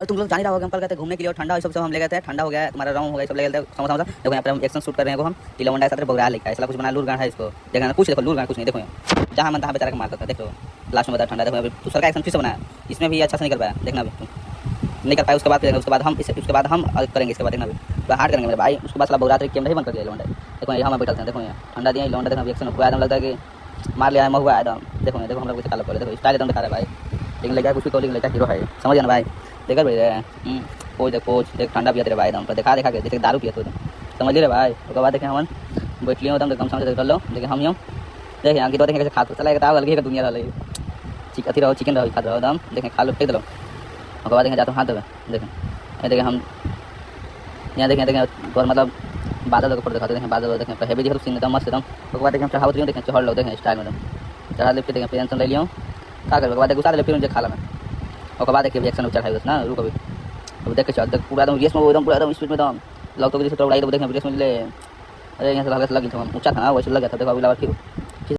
और तुम लोग जान ही रहा होगा हम कल गए थे घूमने के लिए और ठंडा सब हम ले गए थे, ठंडा हो गया तुम्हारा रंग हो गया सब ले गए थे समोसा समोसा। देखो यहाँ पर हम एक्शन शूट कर रहे हैं, हम टीला वंडा के साथ बगड़ा लेकर ऐसा कुछ बना लूर गाड़ है इसको देखना कुछ देखो लूर गाड़ कुछ नहीं देखो जहाँ मन तहाँ बेचारा मारता था। देखो लास्ट में बता ठंडा देखो तू सरकार एक्शन फिर से बनाया इसमें भी अच्छा से नहीं कर पाया देखना अभी तुम नहीं कर पाए उसके बाद उसके बाद हम करेंगे इसके बाद देखना अभी हार्ड करेंगे मेरे भाई। उसके बाद साला बगड़ा कैमरा ही बंद कर दिया लौंडा। देखो यहाँ हम बैठते हैं देखो यहाँ ठंडा दिया लौंडा देखो एक्शन पूरा एकदम लगता है कि मार लिया है महुआ एकदम। देखो देखो हम लोग काला पड़े देखो स्टाइल एकदम दिखा रहा है भाई लेकिन लगा कुछ भी कॉलिंग लगा हीरो है समझ ना भाई देखा भाई कोच देख कोच देख ठंडा पिया तेरे भाई एकदम देखा के जैसे दारू पिया तो समझ ले भाई। उसके बाद देखे हम बैठ लियो एकदम कम समझ कर लो लेकिन हम यूँ देखे आगे तो देखें कैसे खाता चला गया अलग ही दुनिया रहा चिकन रहो चिकन रहो खाता रहो एकदम देखें खा लो फेंक दो। उसके बाद देखें जाते हाथ देवे देखें ये देखें हम यहाँ देखें और मतलब बादल ऊपर दिखाते देखें बादल देखें हेवी दिखे तो सीन एकदम मस्त एकदम। उसके बाद देखें चढ़ावत रही देखें चढ़ लो देखें स्टाइल में चढ़ा लिफ्ट देखें पेंशन ले लियो क्या कर बाद गुस्सा फिर मुझे खा ला मैं। उसके बाद देखिए रिएक्शन चढ़ाई बस ना रुक अभी देख के चल देख पूरा एकदम रेस में एकदम पूरा एकदम स्पीड में एकदम लग तो जैसे उड़ाई तो देखें रेस में ले अरे यहाँ से लग गया था ऊँचा था ना वैसे लग गया था देखो अभी फिर